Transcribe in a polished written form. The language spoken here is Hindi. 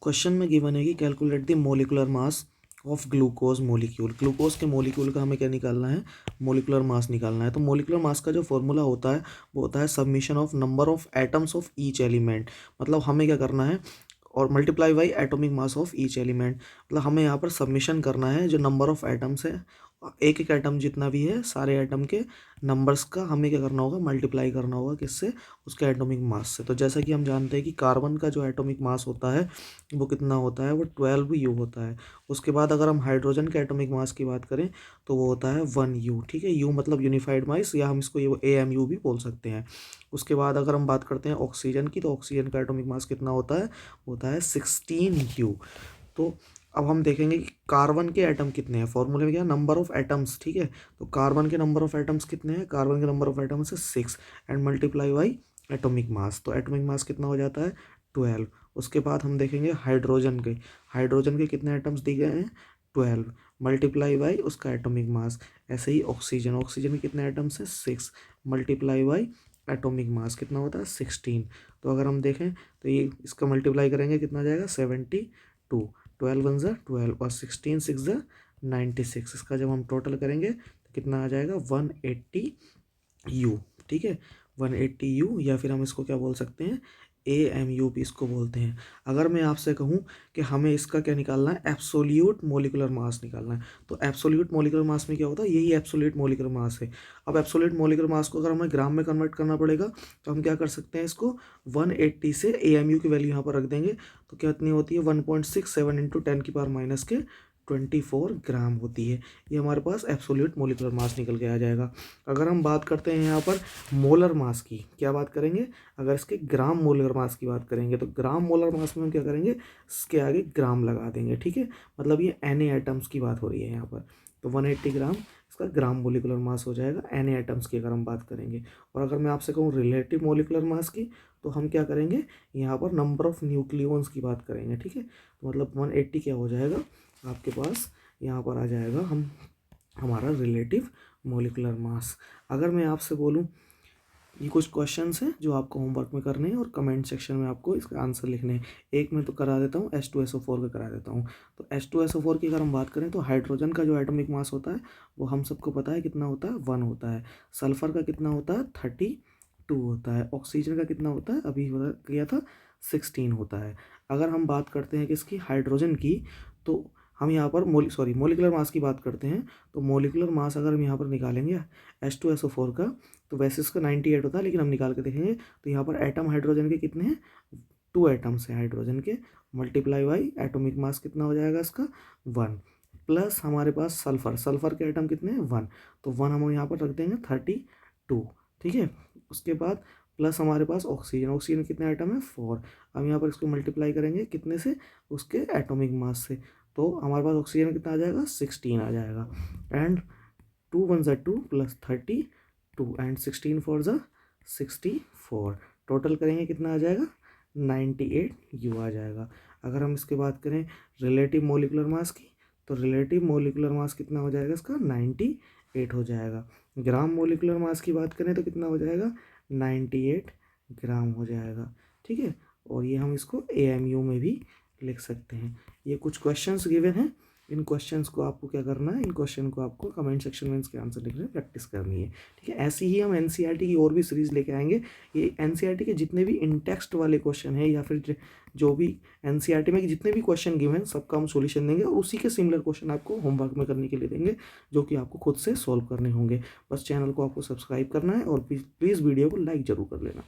क्वेश्चन में गिवन है कि calculate the molecular mass of glucose molecule. Glucose के मोलिक्यूल का हमें क्या निकालना है, मोलिकुलर मास निकालना है। तो मोलिकुलर मास का जो फॉर्मूला होता है वो होता है submission of number of atoms of each element. मतलब हमें क्या करना है, और multiply by atomic mass of each element. मतलब हमें यहाँ पर सबमिशन करना है जो नंबर ऑफ एटम्स है, एक एक एटम जितना भी है सारे एटम के नंबर्स का हमें क्या करना होगा, मल्टीप्लाई करना होगा किससे, उसके एटॉमिक मास से। तो जैसा कि हम जानते हैं कि कार्बन का जो एटॉमिक मास होता है वो कितना होता है, वो 12U होता है। उसके बाद अगर हम हाइड्रोजन के एटॉमिक मास की बात करें तो वो होता है 1U। ठीक है, U मतलब यूनिफाइड मास, या हम इसको ये AMU भी बोल सकते हैं। उसके बाद अगर हम बात करते हैं ऑक्सीजन की, तो ऑक्सीजन का एटॉमिक मास कितना होता है 16U। तो अब हम देखेंगे कि कार्बन के एटम कितने हैं। फॉर्मूले में क्या, नंबर ऑफ एटम्स। ठीक है, तो कार्बन के नंबर ऑफ एटम्स कितने हैं, कार्बन के नंबर ऑफ एटम्स है 6 and multiply by atomic mass. तो एटॉमिक मास कितना हो जाता है 12। उसके बाद हम देखेंगे हाइड्रोजन के कितने एटम्स दिए गए हैं 12 मल्टीप्लाई बाई उसका एटॉमिक मास। ऐसे ही ऑक्सीजन के कितने एटम्स हैं 6 मल्टीप्लाई बाई एटॉमिक मास कितना होता है 16। तो अगर हम देखें तो ये इसका मल्टीप्लाई करेंगे कितना जाएगा 72। 12 वन ज़ा 12 और 16 6 ज़ा 96। इसका जब हम टोटल करेंगे तो कितना आ जाएगा 180U। ठीक है, 180U, या फिर हम इसको क्या बोल सकते हैं AMU भी इसको बोलते हैं। अगर मैं आपसे कहूँ कि हमें इसका क्या निकालना है, एब्सोल्यूट मोलिकुलर मास निकालना है, तो एब्सोल्यूट मोलिकुलर मास में क्या होता है, यही एब्सोल्यूट मोलिकुलर मास है। अब एब्सोल्यूट मोलिकुलर मास को अगर हमें ग्राम में कन्वर्ट करना पड़ेगा तो हम क्या कर सकते हैं, इसको 180 से AMU की वैल्यू यहाँ पर रख देंगे तो कितनी होती है 1.67 इंटू 10⁻⁻⁴ ग्राम होती है। ये हमारे पास एब्सोल्यूट मोलिकुलर मास निकल के आ जाएगा। अगर हम बात करते हैं यहाँ पर मोलर मास की, क्या बात करेंगे, अगर इसके ग्राम मोलर मास की बात करेंगे तो ग्राम मोलर मास में हम क्या करेंगे, इसके आगे ग्राम लगा देंगे। ठीक है, मतलब ये Na एटम्स की बात हो रही है यहाँ पर, तो 180 ग्राम इसका ग्राम मोलिकुलर मास हो जाएगा Na एटम्स की अगर हम बात करेंगे। और अगर मैं आपसे कहूँ रिलेटिव मोलिकुलर मास की, तो हम क्या करेंगे, यहाँ पर नंबर ऑफ न्यूक्लियॉन्स की बात करेंगे। ठीक है, तो मतलब 180 क्या हो जाएगा आपके पास, यहाँ पर आ जाएगा हमारा रिलेटिव मोलिकुलर मास। अगर मैं आपसे बोलूँ, ये कुछ क्वेश्चंस हैं जो आपको होमवर्क में करने हैं और कमेंट सेक्शन में आपको इसका आंसर लिखने हैं। एक मैं तो करा देता हूँ, H2SO4 का करा देता हूँ। तो H2SO4 की अगर हम बात करें तो हाइड्रोजन का जो एटॉमिक मास होता है वो हम सबको पता है कितना होता है 1 होता है। सल्फर का कितना होता है 32 होता है। ऑक्सीजन का कितना होता है, अभी बता किया था 16 होता है। अगर हम बात करते हैं किसकी, हाइड्रोजन की, तो हम यहाँ पर मोलिकुलर मास की बात करते हैं। तो मोलिकुलर मास अगर हम यहाँ पर निकालेंगे H2SO4 का, तो वैसे इसका 98 होता है, लेकिन हम निकाल के देखेंगे तो यहाँ पर एटम हाइड्रोजन के कितने हैं, 2 एटम्स हैं हाइड्रोजन के, मल्टीप्लाई बाई एटॉमिक मास कितना हो जाएगा इसका 1, प्लस हमारे पास सल्फर के एटम कितने हैं 1, तो 1 हम यहाँ पर रख देंगे 32। ठीक है, उसके बाद प्लस हमारे पास ऑक्सीजन कितने एटम है 4। हम यहाँ पर इसको मल्टीप्लाई करेंगे कितने से, उसके एटॉमिक मास से, तो हमारे पास ऑक्सीजन कितना आ जाएगा 16 आ जाएगा। एंड 2 वन ज़ा 2 प्लस 32 एंड 16 4 ज़ा 64। टोटल करेंगे कितना आ जाएगा 98U आ जाएगा। अगर हम इसके बात करें रिलेटिव मोलिकुलर मास की, तो रिलेटिव मोलिकुलर मास कितना हो जाएगा इसका 98 हो जाएगा। ग्राम मोलिकुलर मास की बात करें तो कितना हो जाएगा 98 ग्राम हो जाएगा। ठीक है, और ये हम इसको AMU में भी लिख सकते हैं। ये कुछ क्वेश्चंस गिवन हैं, इन क्वेश्चंस को आपको क्या करना है, इन क्वेश्चन को आपको कमेंट सेक्शन में इसके आंसर लिखने में प्रैक्टिस करनी है। ठीक है, ऐसी ही हम NCERT की और भी सीरीज़ लेके आएंगे। ये NCERT के जितने भी इन टेक्स्ट वाले क्वेश्चन हैं, या फिर जो भी NCERT में जितने भी क्वेश्चन गिवन हैं सबका हम सॉल्यूशन देंगे, और उसी के सिमिलर क्वेश्चन आपको होमवर्क में करने के लिए देंगे, जो कि आपको खुद से सॉल्व करने होंगे। बस चैनल को आपको सब्सक्राइब करना है और प्लीज़ वीडियो को लाइक ज़रूर कर लेना।